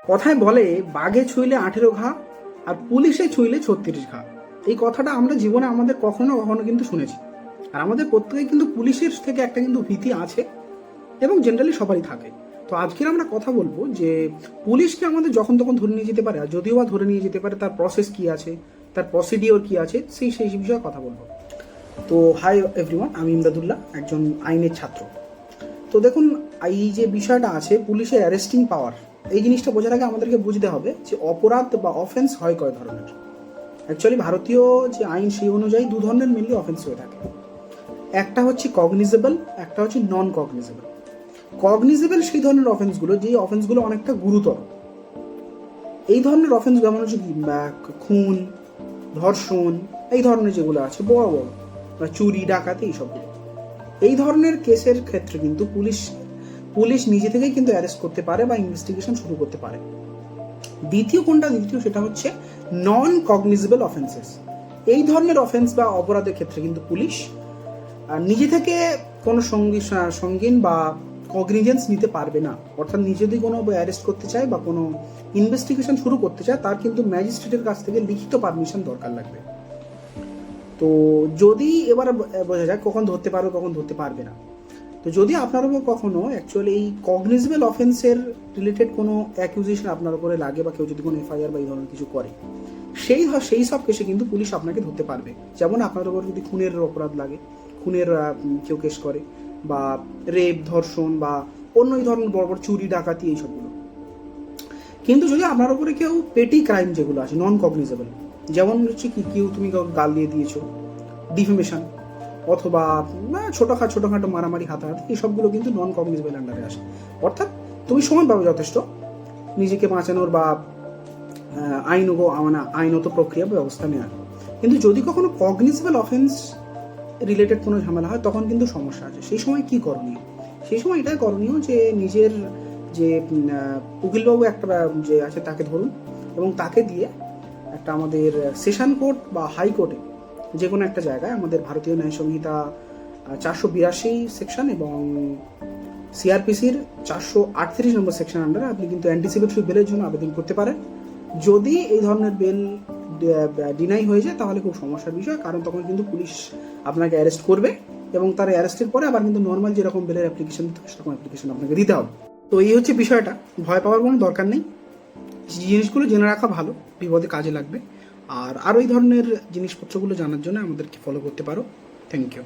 কথায় বলে বাঘে ছুঁইলে 18 ঘা আর পুলিশে ছুঁইলে 36 ঘা। এই কথাটা আমরা জীবনে আমাদের কখনো কখনো কিন্তু শুনেছি। আর আমাদের প্রত্যেকে কিন্তু পুলিশের থেকে একটা কিন্তু ভীতি আছে এবং জেনারেলি সবারই থাকে। তো আজকের আমরা কথা বলবো যে পুলিশকে আমাদের যখন তখন ধরে নিয়ে যেতে পারে, আর যদিও বা ধরে নিয়ে যেতে পারে তার প্রসেস কি আছে, তার প্রসিডিওর কি আছে, সেই সেই বিষয়ে কথা বলবো। তো হাই এভরিওয়ান, আমি ইমদাদুল্লাহ, একজন আইনের ছাত্র। তো দেখুন, এই যে বিষয়টা আছে পুলিশের অ্যারেস্টিং পাওয়ার, এই জিনিসটা বোঝার আগে আমাদেরকে বুঝতে হবে যে অপরাধ বা অফেন্স হয় কয় ধরনের। অ্যাকচুয়ালি ভারতীয় যে আইন সেই অনুযায়ী দু ধরনের মেনলি অফেন্স হয়ে থাকে। একটা হচ্ছে কগনিজেবল, একটা হচ্ছে নন কগনিজেবল। কগনিজেবল সেই ধরনের অফেন্সগুলো, যেই অফেন্সগুলো অনেকটা গুরুতর। এই ধরনের অফেন্স যেমন হচ্ছে কি খুন, ধর্ষণ, এই ধরনের যেগুলো আছে বড় বড়, চুরি, ডাকাতি, এইসবগুলো। এই ধরনের কেসের ক্ষেত্রে কিন্তু পুলিশ নিজে থেকেই কিন্তু অ্যারেস্ট করতে পারে বা ইনভেস্টিগেশন শুরু করতে পারে। দ্বিতীয় সেটা হচ্ছে নন কগনিজেবল অফেন্সেস। এই ধরনের অফেন্স বা অপরাধের ক্ষেত্রে কিন্তু পুলিশ নিজে থেকে কোনো সঙ্গীন বা কগনিজেন্স নিতে পারবে না। অর্থাৎ নিজে যদি কোনো অ্যারেস্ট করতে চায় বা কোনো ইনভেস্টিগেশন শুরু করতে চায়, তার কিন্তু ম্যাজিস্ট্রেটের কাছ থেকে লিখিত পারমিশন দরকার লাগবে। তো যদি এবার বোঝা যায় কখন ধরতে পারবে কখন ধরতে পারবে না। তো যদি আপনার উপর কখনো অ্যাকচুয়ালি এই কগনিজেবল অফেন্সের রিলেটেড কোনো অ্যাকিউজিশন আপনার উপরে লাগে বা কেউ যদি কোনো এফআইআর বা এই ধরনের কিছু করে, সেই সব কেসে কিন্তু পুলিশ আপনাকে ধরতে পারবে। যেমন আপনার উপর যদি খুনের অপরাধ লাগে, খুনের কেউ কেস করে, বা রেপ, ধর্ষণ বা অন্য এই ধরনের বড় বড় চুরি, ডাকাতি, এইসবগুলো। কিন্তু যদি আপনার উপরে কেউ পেটি ক্রাইম যেগুলো আছে নন কগনিজেবল, যেমন হচ্ছে কি কেউ তুমি গাল দিয়ে দিয়েছো, ডিফেমেশন, অথবা ছোটখাটো মারামারি, হাতাহাতি, এসবগুলো কিন্তু নন কগনিজেবল আন্ডারে আসে। অর্থাৎ তুমি সময় পাবে যথেষ্ট নিজেকে বাঁচানোর বা আইনত প্রক্রিয়া ব্যবস্থা নেওয়ার। কিন্তু যদি কখনো কগনিজেবল অফেন্স রিলেটেড কোনো ঝামেলা হয়, তখন কিন্তু সমস্যা আছে। সেই সময় কি করণীয়? সেই সময় এটাই করণীয় যে নিজের যে উকিলবাবু একটা যে আছে তাকে ধরুন এবং তাকে দিয়ে একটা আমাদের সেশন কোর্ট বা হাইকোর্টে যে কোনো একটা জায়গায়, আমাদের ভারতীয় ন্যায় সংহিতা 482 সেকশন এবং সিআরপিসির 438 নম্বর সেকশন আন্ডারে আপনি কিন্তু অ্যান্টিসিপেটরি বেলের জন্য আবেদন করতে পারেন। যদি এই ধরনের বেল ডিনাই হয়ে যায় তাহলে খুব সমস্যার বিষয়, কারণ তখন কিন্তু পুলিশ আপনাকে অ্যারেস্ট করবে এবং তার অ্যারেস্টের পরে আবার কিন্তু নর্মাল যেরকম বেলের অ্যাপ্লিকেশন দিতে হয় সেরকম অ্যাপ্লিকেশন আপনাকে দিতে হবে। তো এই হচ্ছে বিষয়টা, ভয় পাওয়ার কোনো দরকার নেই। জিনিসগুলো জেনে রাখা ভালো, বিপদে কাজে লাগবে। আর আরও এই ধরনের জিনিসপত্রগুলো জানার জন্য আমাদেরকে ফলো করতে পারো। Thank you.